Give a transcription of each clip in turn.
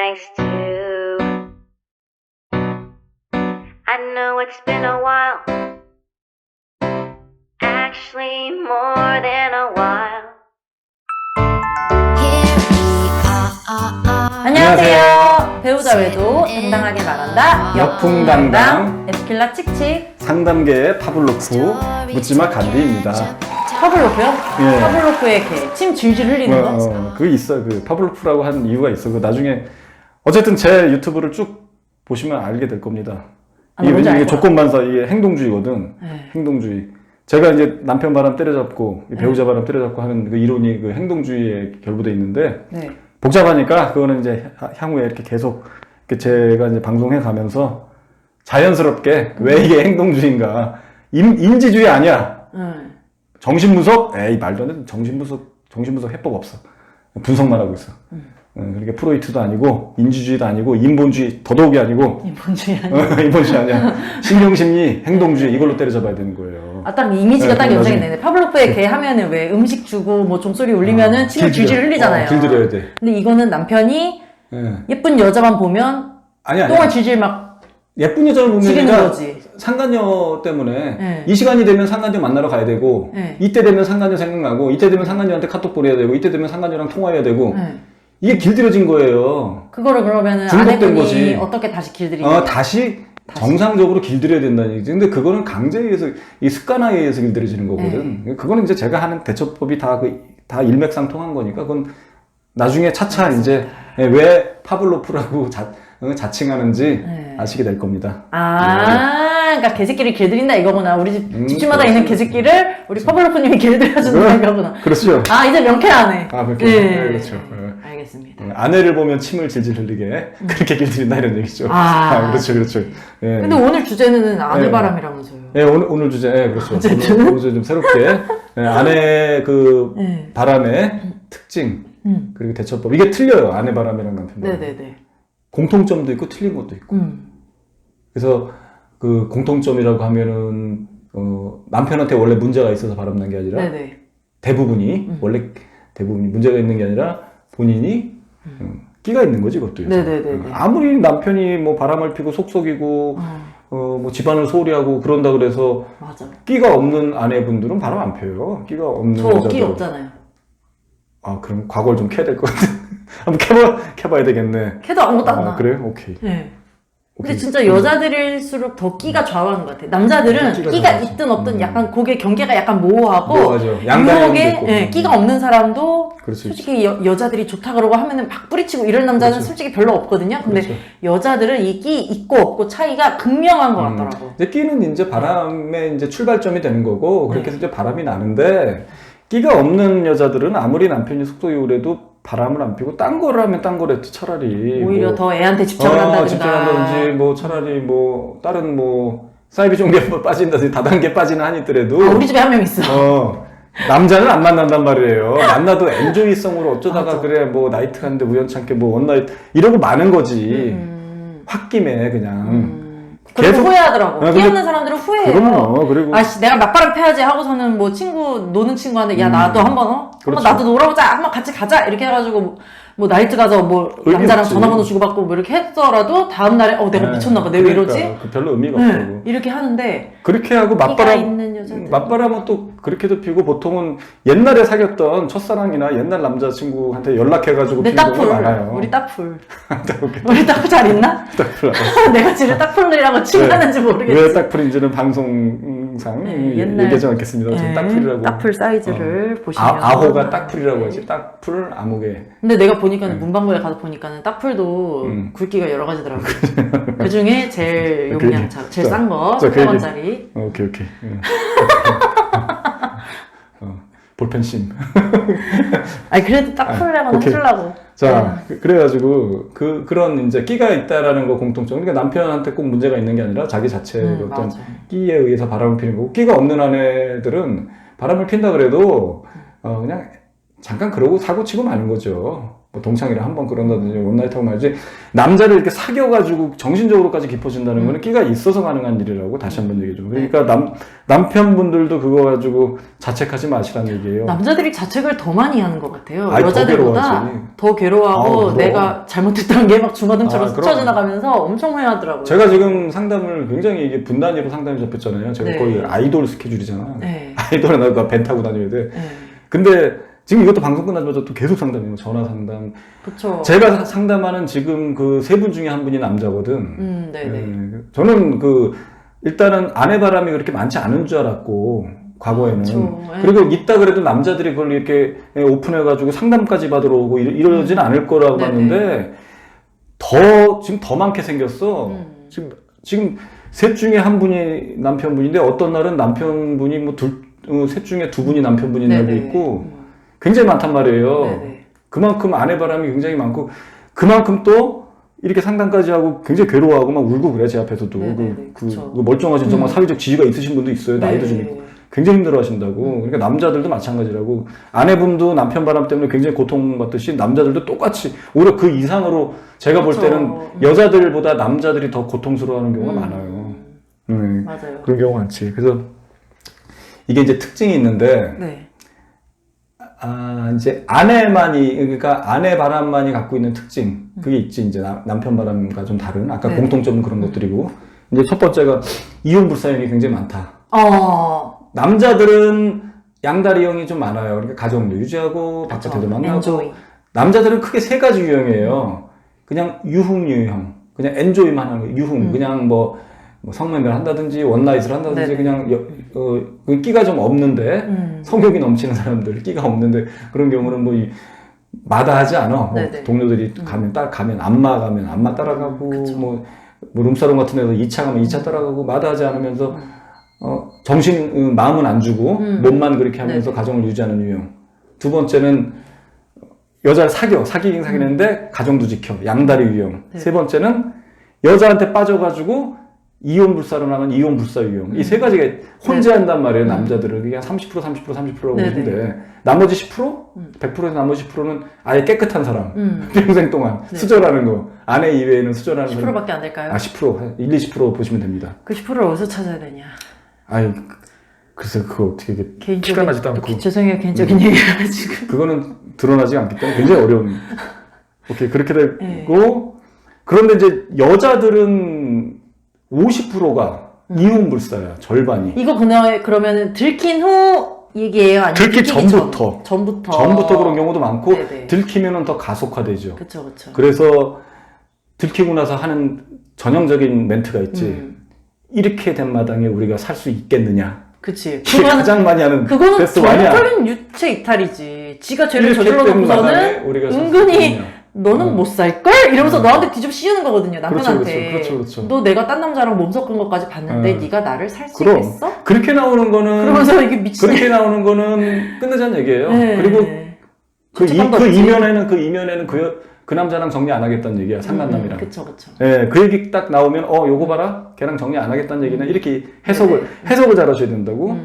nice too. I know it's been a while, actually more than a while. 안녕하세요. 배우자 외도 당당하게 말한다. 역풍당당 에스킬라 칙칙 상담계의 파블로프 묻지마 간디입니다. 파블로프요? 예. 파블로프의 개. 침 질질 흘리는 거? 그게 있어. 그 파블로프라고 한 이유가 있어. 그 나중에 어쨌든 제 유튜브를 쭉 보시면 알게 될 겁니다. 이게 조건반사, 이게 행동주의거든. 네. 행동주의. 제가 이제 남편 바람 때려잡고 배우자 바람 때려잡고 하는 그 이론이 그 행동주의에 결부돼 있는데 네. 복잡하니까 그거는 이제 향후에 이렇게 계속 제가 이제 방송해 가면서 자연스럽게 왜 이게 행동주의인가. 인지주의 아니야. 정신분석? 에이, 말도 안 돼. 정신분석 해법 없어. 분석만 하고 있어. 그러니까 프로이트도 아니고, 인지주의도 아니고, 인본주의, 더더욱이 아니고. 인본주의 아니야. 인본주의 아니야. 신경심리, 행동주의, 이걸로 때려잡아야 되는 거예요. 아, 딱 이미지가 딱 연상이네. 파블로프의 개 하면은 왜 음식 주고 뭐 종소리 울리면은 침을 질질 흘리잖아요. 길들여야 돼. 근데 이거는 남편이 예쁜 여자만 보면 아니야. 똥을 질질 막 예쁜 여자를 보면 지르는 거지. 상간녀 때문에 이 시간이 되면 상간녀 만나러 가야 되고 이때 되면 상간녀 생각나고 이때 되면 상간녀한테 카톡 보내야 되고 이때 되면 상간녀랑 통화해야 되고 이게 길들여진 거예요. 그거를 그러면은 중독된 아내분이 거지. 어떻게 다시 길들이냐? 다시 정상적으로 길들여야 된다는 얘기지. 근데 그거는 강제에 의해서, 이 습관화에 의해서 길들여지는 거거든. 그거는 이제 제가 하는 대처법이 다 일맥상통한 거니까, 그건 나중에 차차 이제 왜 파블로프라고 자칭하는지 아시게 될 겁니다. 그러니까 개새끼를 길들인다 이거구나. 우리 집집마다 있는 개새끼를 우리 파블로프님이 길들여준다 이거구나. 그렇죠. 이제 명쾌하네. 명쾌. 네, 그렇죠. 알겠습니다. 아내를 보면 침을 질질 흘리게 그렇게 길들인다 이런 얘기죠. 그렇죠. 예. 근데 오늘 주제는 아내바람이라면서요. 예, 오늘 주제, 그렇죠. 오늘 주제 좀 새롭게. 아내 바람의 특징, 그리고 대처법. 이게 틀려요. 아내 바람이랑 남편 바람. 네네네. 공통점도 있고 틀린 것도 있고. 그래서 그 공통점이라고 하면은, 남편한테 원래 문제가 있어서 바람난 게 아니라 대부분이 문제가 있는 게 아니라 본인이 끼가 있는 거지, 그것도. 아무리 남편이 뭐 바람을 피고 속속이고, 뭐 집안을 소홀히 하고 그런다 그래서 끼가 없는 아내분들은 바람 안 펴요. 끼가 없는 저 끼 없잖아요. 그럼 과거를 좀 캐야 될 것 같아. 한번 캐봐야 되겠네. 캐도 아무것도 안 나. 그래? 오케이. 근데 진짜 여자들일수록 더 끼가 좌우하는 것 같아. 남자들은 끼가 있든 없든 약간 고개 경계가 약간 모호하고 유혹에 끼가 없는 사람도 솔직히 여자들이 좋다 그러고 하면은 막 뿌리치고 이런 남자는 솔직히 별로 없거든요. 근데 여자들은 이 끼 있고 없고 차이가 극명한 것 같더라고. 근데 끼는 이제 바람의 이제 출발점이 되는 거고 그렇게 해서 이제 바람이 나는데 끼가 없는 여자들은 아무리 남편이 속속이고 그래도 바람을 안 피고 딴 거를 하면 딴 거랬지 차라리 오히려 더 애한테 집착을 한다든가 집착한다든지 뭐 차라리 뭐 다른 뭐 사이비 종교에 빠진다든지 다단계 빠지는 한이 있더라도 우리 집에 한 명 있어. 남자는 안 만난단 말이에요. 만나도 엔조이성으로 어쩌다가 그래 뭐 나이트 갔는데 우연찮게 뭐 원나잇 이러고 마는 거지. 홧김에 그냥 그래서 후회하더라고. 끼 없는 사람들은 후회해요. 그럼요. 그리고 내가 맞바람 펴야지 하고서는 뭐 노는 친구한테 야 나도 한번 한번 나도 놀아보자 한번 같이 가자 이렇게 해가지고 뭐 나이트 가서 뭐 남자랑 없지. 전화번호 주고받고 뭐 이렇게 했더라도 다음날에 내가 미쳤나봐 내가 왜 이러지? 별로 의미가 없다고. 이렇게 하는데 그렇게 하고 맞바람은 또 그렇게도 피고 보통은 옛날에 사귀었던 첫사랑이나 옛날 남자친구한테 연락해가지고 피는 경우가 많아요. 우리 따풀 우리 따풀 잘 있나? 따풀 내가 지금 따풀이라고 칭하는지 모르겠지. 왜 따풀인지는 방송상 얘기하지 않겠습니다. 지금 따풀이라고. 따풀 사이즈를 보시면 아호가 따풀이라고 하지. 따풀 아무개. 근데 내가 보니까는 문방구에 가서 보니까는 따풀도 굵기가 여러 가지더라고요. 그 중에 제일 용량 제일 싼 거 100원짜리. 오케이. 볼펜심. 그래도 따풀이라고는 해주려고. 자, 그래가지고, 그런 이제 끼가 있다라는 거 공통점. 그러니까 남편한테 꼭 문제가 있는 게 아니라 자기 자체의 어떤 끼에 의해서 바람을 피는 거고, 끼가 없는 아내들은 바람을 핀다 그래도, 그냥 잠깐 그러고 사고 치고 마는 거죠. 뭐 동창회를 한 번 그런다든지 원나잇하고 말이지 남자를 이렇게 사귀어가지고 정신적으로까지 깊어진다는 거는 끼가 있어서 가능한 일이라고 다시 한번 얘기해 줘. 그러니까 남편분들도 그거 가지고 자책하지 마시라는 얘기예요. 남자들이 자책을 더 많이 하는 것 같아요. 아니, 여자들보다 더 괴로워하고 내가 잘못했다는 게 막 주마등처럼 스쳐 지나가면서 엄청 후회하더라고요. 제가 지금 상담을 굉장히 이게 분 단위로 상담이 잡혔잖아요. 제가 거의 아이돌 스케줄이잖아. 아이돌에 나 밴 타고 다녀야 돼. 근데 지금 이것도 방송 끝나자마자 또 계속 상담이에요. 전화 상담. 그쵸. 제가 상담하는 지금 그 세 분 중에 한 분이 남자거든. 저는 일단은 아내 바람이 그렇게 많지 않은 줄 알았고, 과거에는. 그리고 있다 그래도 남자들이 그걸 이렇게 오픈해가지고 상담까지 받으러 오고 이러진 않을 거라고 봤는데, 지금 더 많게 생겼어. 지금 셋 중에 한 분이 남편분인데, 어떤 날은 남편분이 셋 중에 두 분이 남편분인 날도 있고, 굉장히 많단 말이에요. 그만큼 아내 바람이 굉장히 많고, 그만큼 또 이렇게 상담까지 하고 굉장히 괴로워하고 막 울고 그래, 제 앞에서도. 그 멀쩡하신 정말 사회적 지위가 있으신 분도 있어요. 나이도 좀 있고. 굉장히 힘들어 하신다고. 그러니까 남자들도 마찬가지라고. 아내분도 남편 바람 때문에 굉장히 고통받듯이 남자들도 똑같이, 오히려 그 이상으로 제가 볼 때는 여자들보다 남자들이 더 고통스러워 하는 경우가 많아요. 맞아요. 그런 경우가 많지. 그래서 이게 이제 특징이 있는데, 이제 그러니까 아내 바람만이 갖고 있는 특징, 그게 있지. 이제 남편 바람과 좀 다른, 아까 공통점은 그런 것들이고, 이제 첫 번째가 이혼 불사형이 굉장히 많다. 남자들은 양다리형이 좀 많아요. 그러니까 가정도 유지하고, 바깥에도 만나고. 엔조이. 남자들은 크게 세 가지 유형이에요. 그냥 유흥, 그냥 엔조이만 하는 거, 유흥, 그냥 뭐 성매매를 한다든지 원나잇을 한다든지 그냥 끼가 좀 없는데 성욕이 넘치는 사람들, 끼가 없는데 그런 경우는 뭐 마다하지 않아. 동료들이 가면 안마 따라가고 뭐 룸사롱 같은 데서 2차 가면 2차 따라가고 마다하지 않으면서 마음은 안 주고 몸만 그렇게 하면서 가정을 유지하는 유형. 두 번째는 여자를 사귀긴 사귀는데 가정도 지켜, 양다리 유형. 세 번째는 여자한테 빠져가지고 이혼 불사로 나면 이혼 불사 유형. 이 세 가지가 혼재한단 말이에요, 남자들은. 그냥 30%라고 보는데, 나머지 10%? 100%에서 나머지 10%는 아예 깨끗한 사람. 평생 동안. 수절하는 거. 아내 이외에는 수절하는 10%밖에 사람. 안 될까요? 10%. 1, 20% 보시면 됩니다. 그 10%를 어디서 찾아야 되냐? 글쎄, 그거 어떻게 티가 나지도 않고. 죄송해요, 개인적인 얘기해가지고. 그거는 드러나지 않기 때문에 굉장히 어려운. 오케이, 그렇게 되고, 그런데 이제 여자들은 50%가 이혼 불사야, 절반이. 이거 그러면 들킨 후 얘기예요? 아니면 들기 전부터. 전부터 그런 경우도 많고, 들키면은 더 가속화되죠. 그쵸. 그래서 들키고 나서 하는 전형적인 멘트가 있지. 이렇게 된 마당에 우리가 살 수 있겠느냐. 그치. 그게 가장 많이 하는 그거는 전적인 유체 이탈이지. 지가 죄를 저질러 놓고서는 은근히 너는 못 살걸? 이러면서 너한테 뒤집어 씌우는 거거든요, 남편한테. 그렇죠. 너 내가 딴 남자랑 몸 섞은 것까지 봤는데 네가 나를 살 수 있겠어? 그렇게 나오는 거는 그러면서 이게 미치네. 그렇게 나오는 거는 끝내자는 얘기예요. 그리고 그 이면에는 그 남자랑 정리 안 하겠다는 얘기야, 상간남이랑. 그쵸. 그 얘기 딱 나오면 요거 봐라, 걔랑 정리 안 하겠다는 얘기는 이렇게 해석을 잘 하셔야 된다고.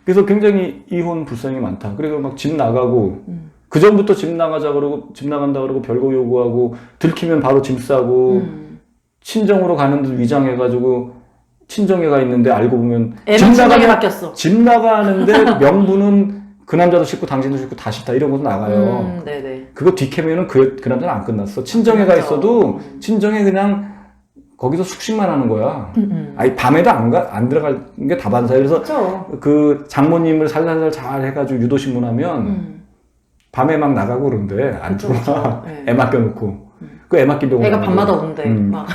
그래서 굉장히 이혼 불상이 많다. 그리고 막 집 나가고 그 전부터 집 나간다 그러고 별거 요구하고 들키면 바로 짐 싸고 친정으로 가는 듯 위장해가지고 친정에가 있는데 알고 보면 바뀌었어. 집 나가는데 명분은 그 남자도 싫고 당신도 싫고 다 싫다 이런 것도 나가요. 그거 뒤캐면은 그 남자는 안 끝났어. 친정에가 있어도 친정에 그냥 거기서 숙식만 하는 거야. 밤에도 안 들어갈 게 다반사예요. 그래서 그 장모님을 살살살 잘 해가지고 유도신문하면 밤에 막 나가고 그런데 안 들어와. 애 맡겨놓고. 그 애 맡기려고. 애가 밤마다 오는데. 막.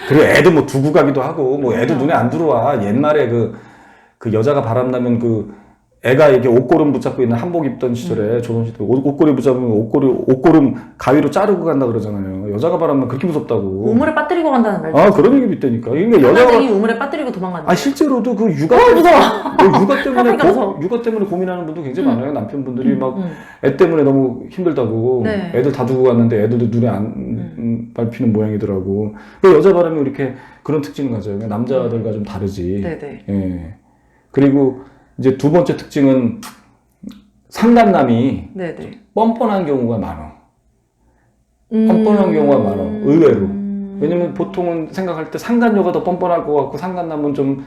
그리고 애도 뭐 두고 가기도 하고, 뭐 애도 눈에 안 들어와. 옛날에 그 여자가 바람나면 애가 이렇게 옷고름 붙잡고 있는 한복 입던 시절에 조선시대 옷고름 붙잡으면 옷고름 가위로 자르고 간다 그러잖아요. 여자가 바람나면 그렇게 무섭다고. 우물에 빠뜨리고 간다는 말이죠. 그런 얘기도 있다니까. 그러니까 여자가 우물에 빠뜨리고 도망간다. 실제로도 그 육아 때문에 고민하는 분도 굉장히 많아요. 남편분들이 막 애 때문에 너무 힘들다고. 애들 다 두고 갔는데 애들도 눈에 안 밟히는 모양이더라고. 그 여자 바람이 이렇게 그런 특징을 가져요. 남자들과 좀 다르지. 예. 그리고 이제 두 번째 특징은 상간남이 뻔뻔한 경우가 많아. 뻔뻔한 경우가 많아. 의외로. 왜냐면 보통은 생각할 때 상간녀가 더 뻔뻔할 것 같고 상간남은 좀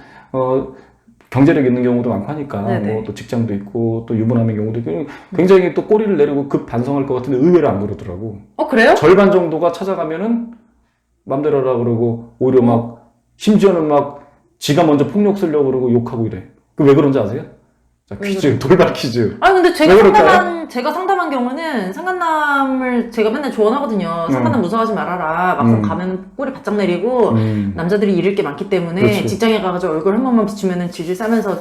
경제력 있는 경우도 많고 하니까 뭐 또 직장도 있고 또 유부남의 경우도 있고 굉장히 또 꼬리를 내리고 급 반성할 것 같은데 의외로 안 그러더라고. 그래요? 절반 정도가 찾아가면은 맘대로 하라 그러고 오히려 막 심지어는 막 지가 먼저 폭력 쓰려고 그러고 욕하고 이래. 그 왜 그런지 아세요? 자, 퀴즈, 돌발 퀴즈. 아니 근데 제가 상담한 경우는 상간남을 제가 맨날 조언하거든요. 상간남 무서워하지 말아라. 막상 가면 꼬리 바짝 내리고 남자들이 잃을 게 많기 때문에 그렇지. 직장에 가가지고 얼굴 한 번만 비추면은 질질 싸면서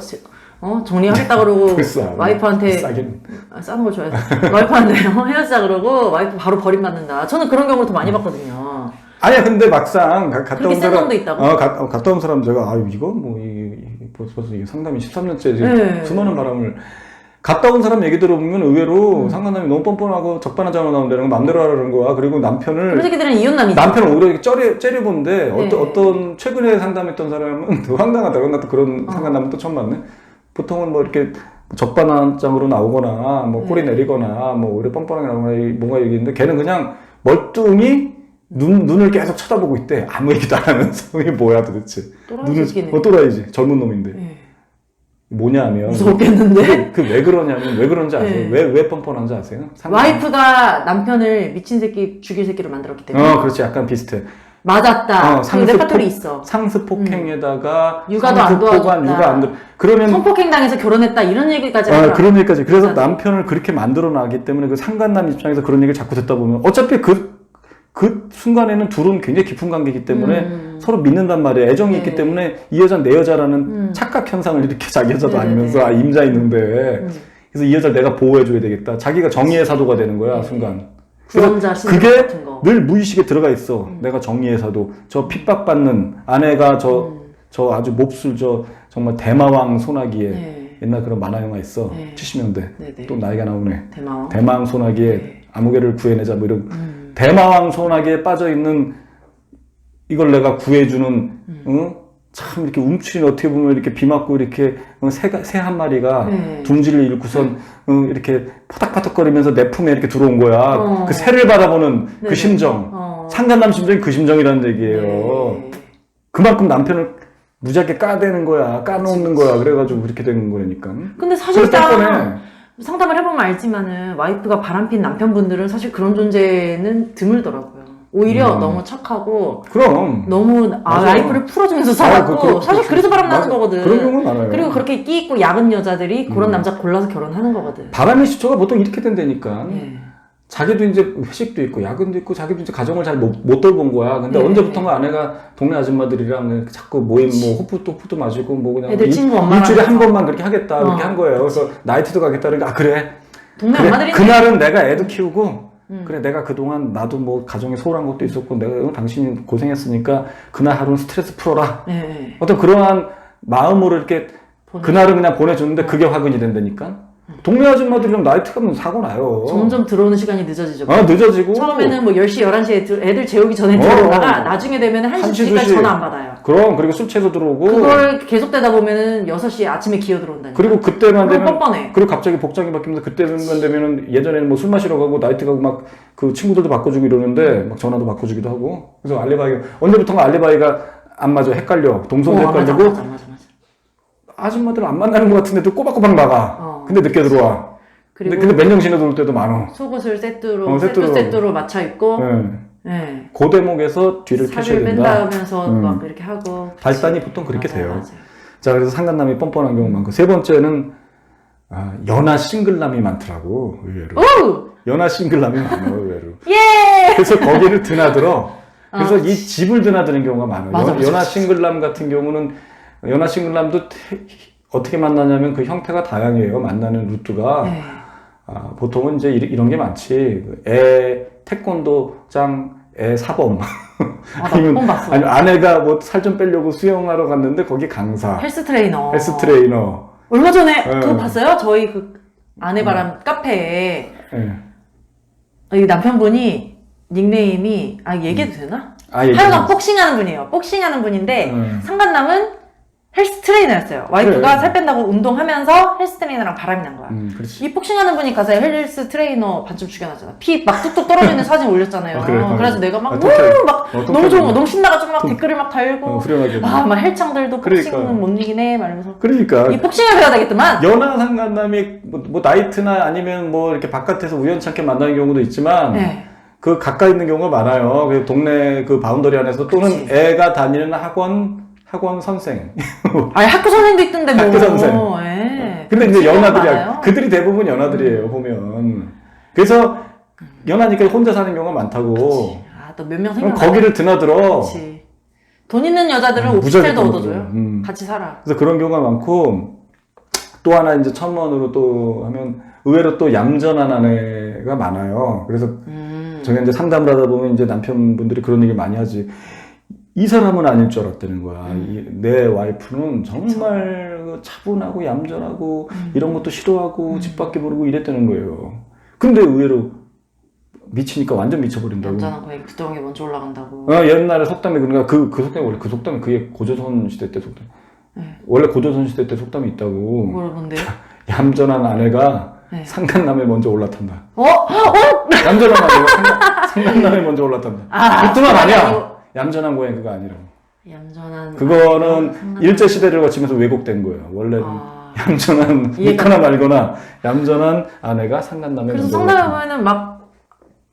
정리하겠다 그러고 와이프한테 싸는 걸 좋아해서 와이프한테 헤어지자 그러고 와이프 바로 버림받는다. 저는 그런 경우를 더 많이 봤거든요. 아니야, 근데 막상 갔다 온 사람, 도 있다고? 갔다 온 사람 제가 이거 뭐 벌써 이게 상담이 13년째 수많은 바람을 갔다 온 사람 얘기 들어보면 의외로 상간남이 너무 뻔뻔하고 적반하장으로 나온다는 거 맘대로 하라는 거야. 그리고 남편을 그런 새끼들은 이혼남이죠. 남편을 오히려 이렇게 째려본데 어떤 최근에 상담했던 사람은 더 황당하다고. 나 또 그런 상간남은 또 처음 봤네. 보통은 뭐 이렇게 적반하장으로 나오거나 뭐 꼬리 내리거나 뭐 오히려 뻔뻔하게 나오거나 뭔가 얘기했는데 걔는 그냥 멀뚱히 눈을 계속 쳐다보고 있대. 아무 얘기도 안 하는 사람이 뭐야 도대체. 또라이지네. 또라이지. 젊은 놈인데. 뭐냐면. 무섭겠는데? 왜 그러냐면, 왜 그런지 아세요? 왜 뻔뻔한지 아세요? 와이프가 남편을 미친 새끼, 죽일 새끼로 만들었기 때문에. 그렇지. 약간 비슷해. 맞았다. 그 레파토리 있어. 상습 폭행에다가 육아도 안 도와줬다. 육아 안 들. 그러면 성폭행 당해서 결혼했다 이런 얘기까지 하더라. 그런 얘기까지. 그래서 남편을 그렇게 만들어나기 때문에 그 상간남 입장에서 그런 얘기를 자꾸 듣다 보면 어차피 그 순간에는 둘은 굉장히 깊은 관계이기 때문에 서로 믿는단 말이야. 애정이 있기 때문에 이 여자는 내 여자라는 착각 현상을 이렇게 자기 여자도 아니면서 임자 있는데 그래서 이 여자를 내가 보호해줘야 되겠다. 자기가 정의의 사도가 되는 거야 순간. 그래서 그게 늘 무의식에 들어가 있어. 내가 정의의 사도. 저 핍박받는 아내가 저 아주 몹쓸 정말 대마왕 소나기에 옛날 그런 만화 영화 있어. 70년대. 또 나이가 나오네. 대마왕 소나기에 아무개를 구해내자 뭐 이런 대마왕 소나기에 빠져있는 이걸 내가 구해주는 참 이렇게 움츠린 어떻게 보면 이렇게 비 맞고 이렇게 새 한 마리가 둥지를 잃고선 이렇게 포닥포닥거리면서 내 품에 이렇게 들어온 거야. 그 새를 바라보는 그 심정. 상간남 심정이 그 심정이라는 얘기예요. 그만큼 남편을 무지하게 까대는 거야. 까놓는 거야. 그래가지고 그렇게 되는 거라니까. 근데 사실상 상담을 해보면 알지만은 와이프가 바람핀 남편분들은 사실 그런 존재는 드물더라고요. 오히려 너무 착하고 그럼 너무 와이프를 풀어주면서 살았고 사실 그래서 바람나는 거거든. 그런 경우는 많아요. 그리고 그렇게 끼 있고 야근 여자들이 그런 남자 골라서 결혼하는 거거든. 바람의 시초가 보통 이렇게 된다니까. 자기도 이제 회식도 있고 야근도 있고 자기도 이제 가정을 잘 못 돌본 거야. 근데 언제부턴가 아내가 동네 아줌마들이랑 자꾸 모임 뭐 호프도 마시고 뭐 그냥 애들 친구 엄마랑 일주일에 한 번만 그렇게 하겠다 그렇게 한 거예요. 그래서 나이트도 가겠다 그러니까 그래. 동네 그래. 엄마들이 그날은 내가 애도 키우고 그래 내가 그동안 나도 뭐 가정에 소홀한 것도 있었고 내가 당신이 고생했으니까 그날 하루는 스트레스 풀어라. 어떤 그러한 마음으로 이렇게 그날은 그냥 보내줬는데 그게 화근이 된다니까. 동네 아줌마들이랑 나이트 가면 사고 나요. 점점 들어오는 시간이 늦어지죠. 늦어지고. 처음에는 뭐 10시, 11시에 애들 재우기 전에 들어오다가 나중에 되면 1시, 2시까지 전화 안 받아요. 그럼, 그리고 술 취해서 들어오고. 그걸 계속되다 보면은 6시 아침에 기어 들어온다니까. 그리고 그때만 되면. 뻔뻔해. 그리고 갑자기 복장이 바뀌면서 그때만 되면은 예전에는 뭐 술 마시러 가고 나이트 가고 막 그 친구들도 바꿔주고 이러는데 막 전화도 바꿔주기도 하고. 그래서 알리바이가, 언제부턴가 알리바이가 안 맞아. 헷갈려. 동선도 헷갈리고. 맞아. 아줌마들 안 만나는 것 같은데도 꼬박꼬박 나가. 근데 늦게 들어와. 근데 맨정신에 들어올 때도 많아. 속옷을 세트로 맞춰 입고. 그 대목에서 뒤를 펴셔야 된다. 살을 뺀다면서 막 이렇게 하고. 발단이 보통 그렇게 돼요. 자, 그래서 상간남이 뻔뻔한 경우 많고. 세 번째는, 연하 싱글남이 많더라고, 의외로. 연하 싱글남이 많아, 의외로. 그래서 거기를 드나들어. 그래서 이 집을 드나드는 경우가 많아요. 연하 싱글남 같은 경우는, 연하 싱글남도 어떻게 만나냐면 그 형태가 다양해요. 만나는 루트가. 보통은 이제 이런 게 많지. 태권도장, 사범. 아니면 아내가 뭐 살 좀 빼려고 수영하러 갔는데 거기 강사. 헬스 트레이너. 얼마 전에 그거 봤어요? 저희 그 아내바람 카페에. 이 남편분이 닉네임이 얘기해도 되나? 하여간 복싱하는 분이에요. 복싱하는 분인데 상간남은 헬스 트레이너였어요. 와이프가 그래. 살 뺀다고 운동하면서 헬스 트레이너랑 바람이 난 거야. 그렇지. 이 복싱하는 분이 가서 헬스 트레이너 반쯤 죽여놨잖아. 피 막 뚝뚝 떨어지는 사진 올렸잖아요. 그래. 그래서 내가 막, 막 너무 좋은 거, 너무 신나가지고 막 댓글을 막 달고. 후련하게. 막 헬창들도 복싱은 그러니까. 못 이기네, 말면서. 그러니까. 이 복싱을 배워야 되겠더만. 연하 상간남이 뭐 나이트나 아니면 뭐 이렇게 바깥에서 우연찮게 만나는 경우도 있지만, 네. 그 가까이 있는 경우가 많아요. 그 동네 그 바운더리 안에서 또는 그치. 애가 다니는 학원 선생. 아니, 학교 선생도 있던데, 뭐. 학교 선생. 예. 근데 이제 연하들이야. 많아요. 그들이 대부분 연하들이에요, 보면. 그래서 연하니까 혼자 사는 경우가 많다고. 그치. 아, 또 몇 명 그럼 생겨. 거기를 드나들어. 그치. 돈 있는 여자들은 무지하게 오피스텔도 돈 얻어줘요. 얻어요. 같이 살아. 그래서 그런 경우가 많고, 또 하나 이제 첨언으로 또 하면, 의외로 또 얌전한 아내가 많아요. 그래서 저희가 이제 상담을 하다 보면 이제 남편분들이 그런 얘기 많이 하지. 이 사람은 아닐 줄 알았다는 거야. 내 와이프는 정말 차분하고 얌전하고 이런 것도 싫어하고 집 밖에 모르고 이랬다는 거예요. 근데 의외로 미치니까 완전 미쳐버린다고. 얌전한 거에 부드러운 게 먼저 올라간다고. 옛날에 속담에 그러니까 그 속담이 원래 그 속담이 그게 고조선 시대 때 속담. 네. 원래 고조선 시대 때 속담이 있다고. 뭘 뭔데요? 얌전한 아내가 네. 상간남에 먼저 올라탄다. 어? 얌전한 아내가 상간남에 먼저 올라탄다. 아, 그뿐만 아니야. 아니고. 얌전한 고양이 그거 아니라고. 얌전한. 그거는 상간남. 일제 시대를 거치면서 왜곡된 거예요. 원래는 얌전한 믿거나 말거나 얌전한 아내가 상간남에 그래서 먼저 상담해 올라탄다. 보면은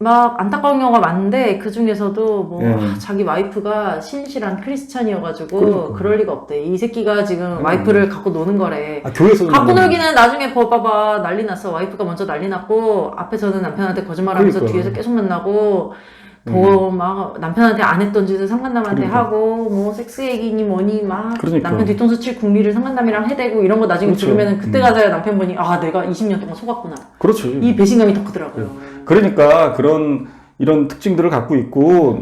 막 안타까운 경우가 많은데 그 중에서도 뭐 예. 자기 와이프가 신실한 크리스찬이어가지고 그러니까. 그럴 리가 없대. 이 새끼가 지금 와이프를 갖고 노는 거래. 교회에서 갖고 놀기는 나중에 봐봐 난리 났어. 와이프가 먼저 난리 났고 앞에서는 남편한테 거짓말하면서 그러니까. 뒤에서 계속 만나고 더 막 남편한테 안 했던 짓을 상간남한테 그러니까. 하고 뭐 섹스 얘기니 뭐니 막 그러니까. 남편 뒤통수 칠 국리를 상간남이랑 해대고 이런 거 나중에 그렇죠. 들으면은 그때 가서야 남편분이 아 내가 20년 동안 속았구나. 그렇죠. 이 배신감이 더 크더라고요. 그러니까 이런 특징들을 갖고 있고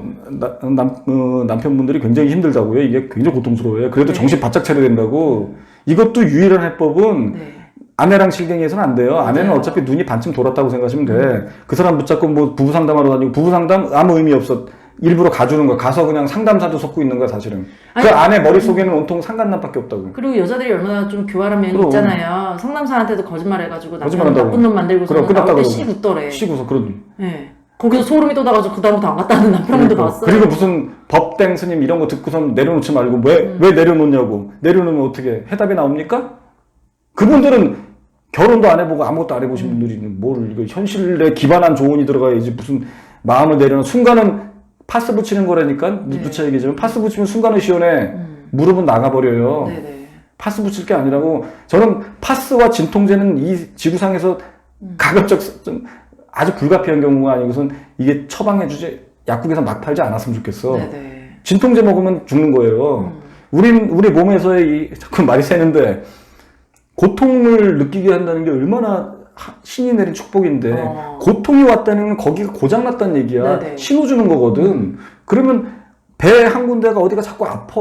남편분들이 굉장히 힘들다고요. 이게 굉장히 고통스러워요. 그래도 네. 정신 바짝 차려야 된다고. 이것도 유일한 해법은 네. 아내랑 실갱이해서는 안 돼요. 아내는 맞아요. 어차피 눈이 반쯤 돌았다고 생각하시면 돼. 그 사람 붙잡고 뭐 부부 상담하러 다니고 부부 상담 아무 의미 없어. 일부러 가주는 거야. 가서 그냥 상담사도 섞고 있는 거야, 사실은. 아니, 그 아내 머릿속에는 온통 상간남밖에 없다고. 그리고 여자들이 얼마나 좀 교활한 면이 그럼. 있잖아요. 상담사한테도 거짓말해가지고 남편 거짓말한다고. 나쁜 놈 만들고서 그럼 끝났다고 나올 때 그러고. 씨 웃더래. 쉬고서 그런. 네. 거기서 소름이 돋아가지고 그 다음부터 안 갔다는 남편분도 봤어요. 그리고 무슨 법땡 스님 이런 거 듣고선 내려놓지 말고 왜 내려놓냐고. 내려놓으면 어떻게 해답이 나옵니까? 그분들은 결혼도 안 해보고 아무것도 안 해보신 분들이 뭘 이거 현실에 기반한 조언이 들어가야지 무슨 마음을 내려놓은 순간은 파스 붙이는 거라니까. 네. 누차 얘기지만 파스 붙이면 순간은 시원해. 무릎은 나가버려요. 네네. 파스 붙일 게 아니라고. 저는 파스와 진통제는 이 지구상에서 가급적 좀 아주 불가피한 경우가 아니고선 이게 처방해주지 약국에서 막 팔지 않았으면 좋겠어. 네네. 진통제 먹으면 죽는 거예요. 우리 몸에서의 자꾸 말이 새는데 고통을 느끼게 한다는 게 얼마나 신이 내린 축복인데 고통이 왔다는 건 거기가 고장났다는 얘기야. 네네. 신호 주는 거거든. 그러면 배 한 군데가 어디가 자꾸 아파.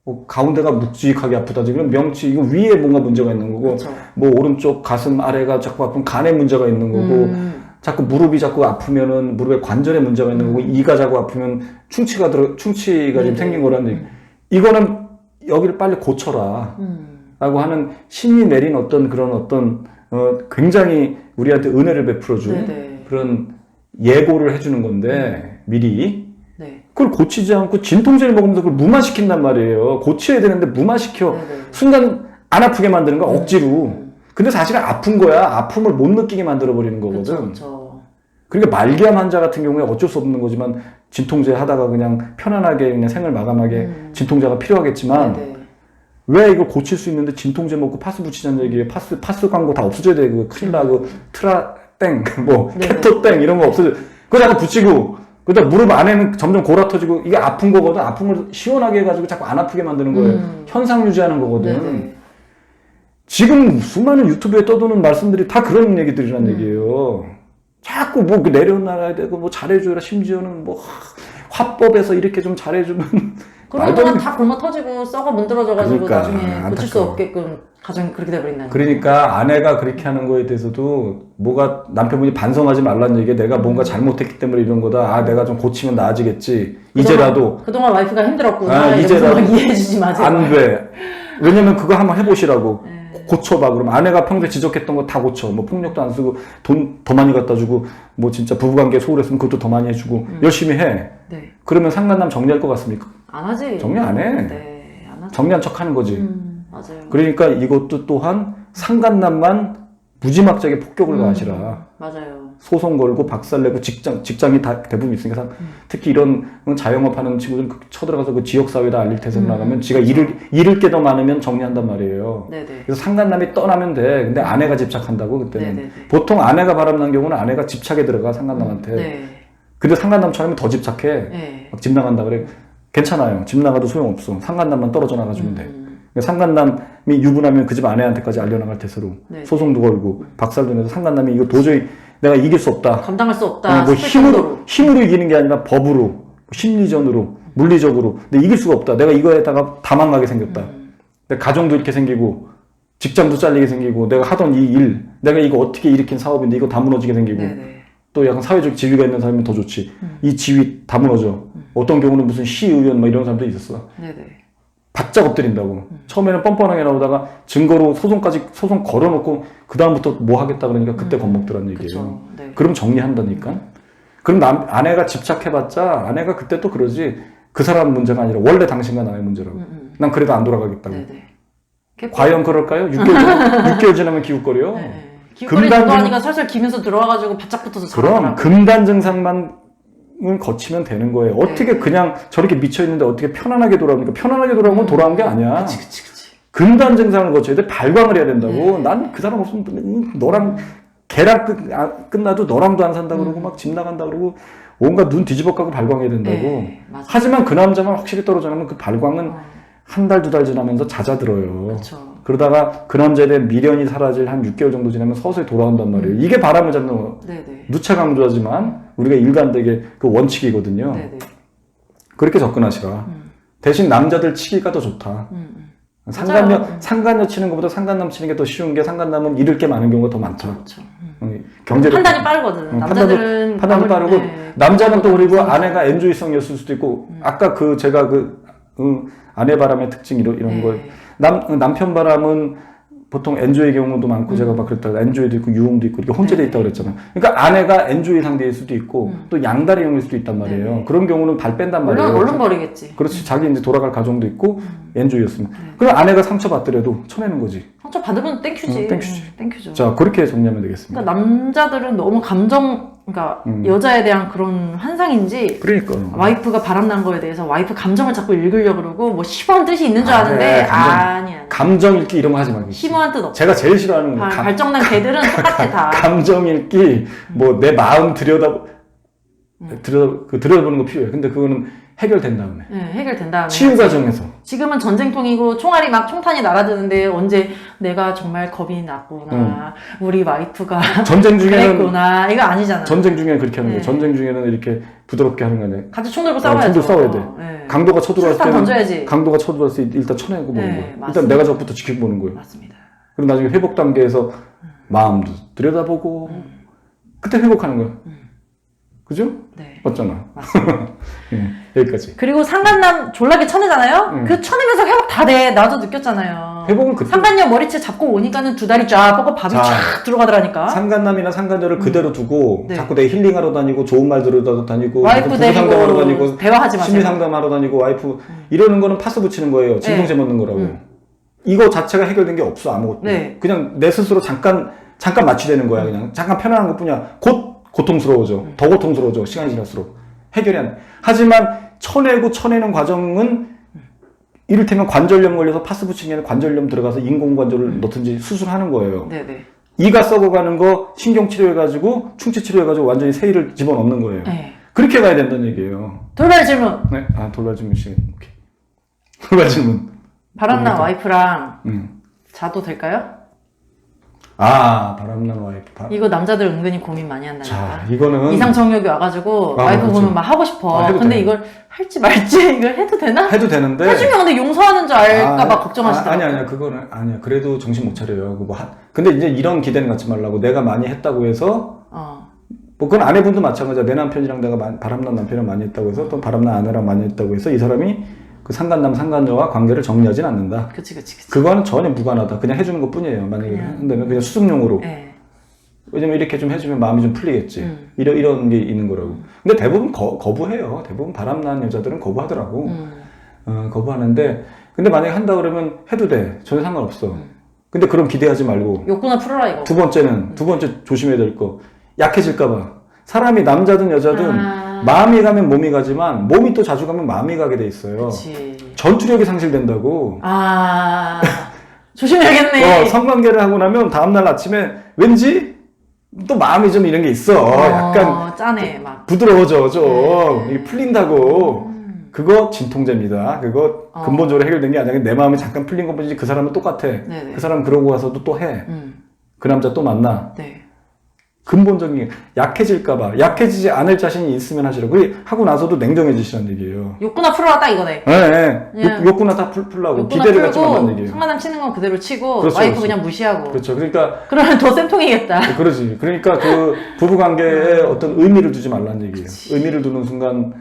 뭐 가운데가 묵직하게 아프다. 지금 명치 이거 위에 뭔가 문제가 있는 거고, 그쵸. 뭐 오른쪽 가슴 아래가 자꾸 아프면 간에 문제가 있는 거고, 자꾸 무릎이 자꾸 아프면은 무릎에 관절에 문제가 있는 거고, 이가 자꾸 아프면 충치가 지금 생긴 거라는 얘기. 이거는 여기를 빨리 고쳐라. 라고 하는 신이 내린 어떤 굉장히 우리한테 은혜를 베풀어준 네네. 그런 예고를 해주는 건데, 미리. 네. 그걸 고치지 않고 진통제를 먹으면서 그걸 무마시킨단 말이에요. 고쳐야 되는데 무마시켜. 네네. 순간 안 아프게 만드는 거야, 억지로. 근데 사실은 아픈 거야. 아픔을 못 느끼게 만들어버리는 거거든. 그쵸. 그러니까 말기암 환자 같은 경우에 어쩔 수 없는 거지만 진통제 하다가 그냥 편안하게 그냥 생을 마감하게 진통제가 필요하겠지만 네네. 왜 이걸 고칠 수 있는데 진통제 먹고 파스 붙이자는 얘기예요. 파스 광고 다 없어져야 돼. 그 큰일 나고 트라땡, 뭐 네네. 케토땡 이런 거 없어져. 그거 자꾸 붙이고 그러다 무릎 안에는 점점 골아 터지고 이게 아픈 거거든. 아픔을 시원하게 해가지고 자꾸 안 아프게 만드는 거예요. 현상 유지하는 거거든. 네네. 지금 수많은 유튜브에 떠도는 말씀들이 다 그런 얘기들이란 얘기예요. 자꾸 뭐 내려놔야 되고 뭐 잘해줘라. 심지어는 뭐 화법에서 이렇게 좀 잘해주면 그런 동안 다 굶어 터지고 썩어 문드러져가지고 그러니까, 나중에 고칠 수 안타까워. 없게끔 가정이 그렇게 돼버린다는 그러니까 아내가 그렇게 하는 거에 대해서도 뭐가 남편분이 반성하지 말라는 얘기에 내가 뭔가 잘못했기 때문에 이런 거다. 아 내가 좀 고치면 나아지겠지. 이제라도 그동안 와이프가 힘들었구나. 아, 이제라도 이해해주지 마세요. 안 돼. 왜냐면 그거 한번 해보시라고. 네. 고쳐봐. 그러면 아내가 평소에 지적했던 거 다 고쳐. 뭐 폭력도 안 쓰고 돈 더 많이 갖다 주고 뭐 진짜 부부관계 소홀했으면 그것도 더 많이 해주고 열심히 해. 네. 그러면 상간남 정리할 것 같습니까? 안 하지. 정리 안 해. 네, 안 하지. 정리한 척 하는 거지. 맞아요. 그러니까 이것도 또한 상간남만 무지막지하게 폭격을 가하시라. 맞아요. 소송 걸고 박살내고 직장이 다 대부분 있으니까 특히 이런 자영업 하는 친구들 쳐들어가서 그 지역사회에다 알릴 태세로 나가면 지가 잃을 게 더 많으면 정리한단 말이에요. 네네. 그래서 상간남이 떠나면 돼. 근데 아내가 집착한다고 그때는. 네네네. 보통 아내가 바람난 경우는 아내가 집착에 들어가 상간남한테. 네. 근데 상간남처럼 더 집착해. 네. 막 집 나간다 그래. 괜찮아요. 집 나가도 소용없어. 상간남만 떨어져 나가주면 돼. 상간남이 유분하면 그 집 아내한테까지 알려나갈 태세로 네. 소송도 걸고 박살도 내서 상간남이 이거 도저히 내가 이길 수 없다. 감당할 수 없다. 뭐 힘으로 이기는 게 아니라 법으로, 심리전으로, 물리적으로. 근데 이길 수가 없다. 내가 이거에다가 다 망가게 생겼다. 내 가정도 이렇게 생기고, 직장도 잘리게 생기고, 내가 하던 이 일, 내가 이거 어떻게 일으킨 사업인데 이거 다 무너지게 생기고, 네네. 또 약간 사회적 지위가 있는 사람이 더 좋지. 이 지위 다 무너져. 어떤 경우는 무슨 시의원 막 이런 사람도 있었어. 네네. 바짝 엎드린다고. 처음에는 뻔뻔하게 나오다가 증거로 소송 걸어놓고 그다음부터 뭐 하겠다 그러니까 그때 겁먹더란 얘기예요. 네. 그럼 정리한다니까. 그럼 아내가 집착해봤자 아내가 그때 또 그러지. 그 사람 문제가 아니라 원래 당신과 나의 문제라고. 난 그래도 안 돌아가겠다고. 네네. 과연 그럴까요? 6개월 지나면 기웃거려. 네. 기웃거리 정도하니까 설설 기면서 들어와가지고 바짝 붙어서 그럼 금단 증상만 거치면 되는 거예요. 어떻게 그냥 저렇게 미쳐있는데 어떻게 편안하게 돌아오니까 편안하게 돌아오면 돌아온 게 아니야. 그치. 금단 증상을 거쳐야 돼. 발광을 해야 된다고. 난 그 사람 없으면 너랑 걔랑 끝나도 너랑도 안 산다 그러고 막 집 나간다 그러고 온갖 눈 뒤집어 까고 발광해야 된다고. 네, 하지만 그 남자만 확실히 떨어져 나면 그 발광은 한 달, 두 달 지나면서 잦아들어요. 그렇죠. 그러다가 그 남자에 대한 미련이 사라질 한 6개월 정도 지나면 서서히 돌아온단 말이에요. 이게 바람을 잡는 거. 네네. 누차 강조하지만 우리가 일관되게 그 원칙이거든요. 네네. 그렇게 접근하시라. 대신 남자들 치기가 더 좋다. 상간녀 치는 것보다 상간남 치는 게 더 쉬운 게 상간남은 잃을 게 많은 경우가 더 많다. 그렇죠. 경제력 판단이 빠르거든. 남자들은 판단이 빠르고 남자는 또 그리고 아내가 엔조이성이었을 수도 있고 아까 제가 아내 바람의 특징 이런 걸 남편 바람은 보통 엔조이의 경우도 많고 제가 막 그랬다가 엔조이도 있고 유흥도 있고 이렇게 혼재돼 있다고 그랬잖아요. 그러니까 아내가 엔조이 상대일 수도 있고 또 양다리형일 수도 있단 말이에요. 그런 경우는 발 뺀단 말이에요. 얼른 버리겠지. 그렇지. 자기 이제 돌아갈 가정도 있고 엔조이였으면. 그럼 아내가 상처 받더라도 쳐내는 거지. 상처 받으면 땡큐지. 땡큐지. 땡큐죠. 자, 그렇게 정리하면 되겠습니다. 그러니까 남자들은 너무 그러니까 여자에 대한 그런 환상인지 그러니까 와이프가 바람난 거에 대해서 와이프 감정을 자꾸 읽으려고 그러고 뭐 심오한 뜻이 있는 줄 아는데 아니야. 감정 읽기 이런 거 하지 말고. 심오한 뜻 없어. 제가 제일 싫어하는 거 발정난 개들은 똑같아 다. 감정 읽기 뭐 내 마음 들여다보는 거 필요해. 근데 그거는 해결된 다음에. 네, 해결된 다음에. 치유 과정에서. 지금은 전쟁통이고 총알이 막 총탄이 날아드는데 언제 내가 정말 겁이 났구나. 우리 와이프가 전쟁 중에는 그랬구나. 이거 아니잖아. 전쟁 중에는 그렇게 하는 거예요. 전쟁 중에는 이렇게 부드럽게 하는 거 아니에요. 같이 총 들고 싸워야죠. 총 들고 싸워야 돼. 네. 강도가 쳐들어왔을 때는 던져야지. 강도가 쳐들어왔을 때 일단 쳐내고 보는 거예요. 맞습니다. 일단 내가 저부터 지켜보는 거예요. 맞습니다. 그럼 나중에 회복 단계에서 마음도 들여다보고 그때 회복하는 거야. 그죠? 네. 맞잖아. 맞습니다. 여기까지. 그리고 상간남 졸라게 쳐내잖아요? 그 쳐내면서 회복 다 돼. 나도 느꼈잖아요. 회복은 그때. 상간녀 머리채 잡고 오니까는 두 다리 쫙 뻗고 밥이 쫙 들어가더라니까. 상간남이나 상간녀를 그대로 두고 네. 자꾸 내 힐링하러 다니고 좋은 말 들으러 다니고 와이프 상담하러 다니고 데리고 대화하지 마세요. 심리 상담하러 다니고 와이프 이러는 거는 파스 붙이는 거예요. 진통제 먹는 거라고. 이거 자체가 해결된 게 없어 아무것도. 네. 그냥 내 스스로 잠깐 마취되는 거야. 그냥 잠깐 편안한 것뿐이야. 곧 고통스러워져. 더 고통스러워져. 시간이 지날수록. 해결이 안 돼. 하지만 쳐내는 과정은 이를테면 관절염 걸려서 파스 붙이는 게 아니라 관절염 들어가서 인공관절을 넣든지 수술하는 거예요. 네네. 이가 썩어가는 거 신경 치료해가지고 충치 치료해가지고 완전히 새이를 집어넣는 거예요. 네. 그렇게 가야 된다는 얘기예요. 돌발 질문. 네, 돌발 질문 시간. 오케이. 돌발 질문. 바람난 와이프랑 자도 될까요? 바람난 와이프. 이거 남자들 은근히 고민 많이 한다니까. 자, 이거는 이상청력이 와가지고 와이프 그렇죠. 보면 막 하고 싶어. 해도 근데 돼. 이걸 할지 말지 이걸 해도 되나? 해도 되는데. 해주면 근데 용서하는 줄 알까봐 걱정하시더라고요. 아니야. 그거는 아니야. 그래도 정신 못 차려요. 근데 이제 이런 기대는 갖지 말라고. 내가 많이 했다고 해서. 뭐 그건 아내분도 마찬가지야. 내 남편이랑 내가 바람난 남편이랑 많이 했다고 해서 또 바람난 아내랑 많이 했다고 해서 이 사람이 그 상간남 상간녀와 관계를 정리하진 않는다. 그치. 그거는 전혀 무관하다. 그냥 해주는 것 뿐이에요. 만약에 한다면 그냥 수습용으로. 네. 왜냐면 이렇게 좀 해주면 마음이 좀 풀리겠지. 이런 게 있는 거라고. 근데 대부분 거부해요. 대부분 바람난 여자들은 거부하더라고. 거부하는데, 근데 만약에 한다 그러면 해도 돼. 전혀 상관없어. 근데 그럼 기대하지 말고. 욕구나 풀어라, 이거. 두 번째 조심해야 될 거. 약해질까봐. 사람이 남자든 여자든 마음이 가면 몸이 가지만 몸이 또 자주 가면 마음이 가게 돼 있어요. 그치. 전투력이 상실된다고. 조심해야겠네. 성관계를 하고 나면 다음날 아침에 왠지 또 마음이 좀 이런 게 있어. 약간 짠해, 막. 부드러워져 좀. 이게 풀린다고. 그거 진통제입니다. 그거 근본적으로 해결된 게 아니라 내 마음이 잠깐 풀린 것 뿐이지 그 사람은 똑같아. 네네. 그 사람 그러고 와서도 또 해. 그 남자 또 만나. 네. 근본적인 게 약해질까봐. 약해지지 않을 자신이 있으면 하시라고. 하고 나서도 냉정해지시라는 얘기예요. 욕구나 풀어라, 딱 이거네. 네. 욕구나 다 풀라고. 기대를 갖지 말라는 얘기예요. 상관남 치는 건 그대로 치고 그렇죠, 와이프 그렇죠. 그냥 무시하고. 그렇죠. 그러니까 그러면 더 쌤통이겠다. 그러지. 그러니까 그 부부 관계에 어떤 의미를 두지 말라는 얘기예요. 의미를 두는 순간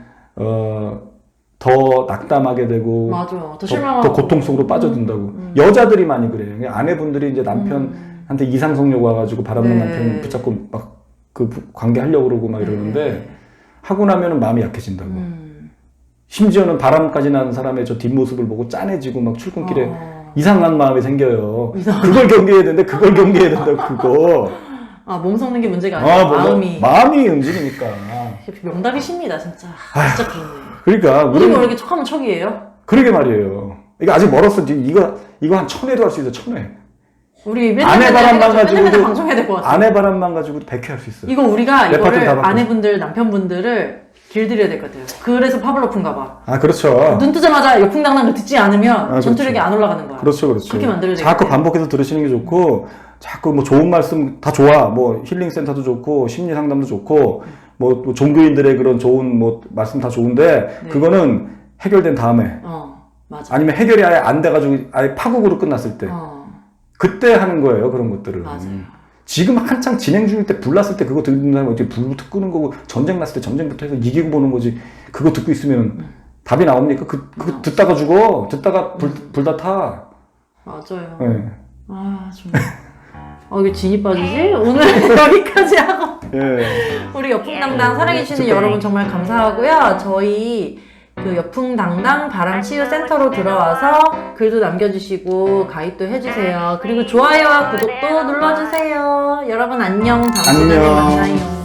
더 낙담하게 되고 맞아. 더 실망하고 더 고통 속으로 빠져든다고. 여자들이 많이 그래요. 아내분들이 이제 남편한테 이상성욕 와가지고 바람난 남편 붙잡고 막 그 관계 하려고 그러고 막 이러는데 하고 나면은 마음이 약해진다고. 심지어는 바람까지 나는 사람의 저 뒷모습을 보고 짠해지고 막 출근길에 이상한 마음이 생겨요. 그걸 경계해야 되는데 그걸 경계해야 된다고 그거. 몸 썩는 게 문제가 아니라 마음이 움직이니까. 명답이십니다, 진짜. 진짜 그러네. 그러니까 우리 뭐 이렇게 척하면 척이에요? 그러게 말이에요. 이거 아직 멀었어. 이거 한 1000회도 할 수 있어. 1000회. 우리 아내 바람만 맨날 방송해야 될 것 같아. 아내 바람만 가지고도 100회 할 수 있어. 이거 우리가 이거를 아내분들, 남편분들을 길들여야 될 것 같아요. 그래서 파블로프인가 봐. 그렇죠. 눈 뜨자마자 역풍당당 거 듣지 않으면 전투력이 그렇죠. 안 올라가는 거야. 그렇죠. 그렇게 만들어야 돼. 자꾸 반복해서 들으시는 게 좋고, 자꾸 뭐 좋은 말씀 다 좋아. 뭐 힐링 센터도 좋고, 심리 상담도 좋고, 뭐 종교인들의 그런 좋은 뭐 말씀 다 좋은데, 그거는 해결된 다음에. 맞아. 아니면 해결이 아예 안 돼가지고 아예 파국으로 끝났을 때. 그때 하는 거예요, 그런 것들을. 맞아요. 지금 한창 진행 중일 때 불났을 때 그거 듣는 사람이 어떻게 불부터 끄는 거고, 전쟁 났을 때 전쟁부터 해서 이기고 보는 거지. 그거 듣고 있으면 답이 나옵니까? 그거 듣다가 죽어. 듣다가 불 다 타. 맞아요. 네. 정말. 이게 진이 빠지지? 오늘 여기까지 하고. 우리 역풍당당 사랑해주시는 여러분 정말 감사하고요. 저희 그 역풍당당 바람치유센터로 들어와서 글도 남겨주시고 가입도 해주세요. 그리고 좋아요와 구독도 눌러주세요. 여러분 안녕. 다음 시간에 만나요.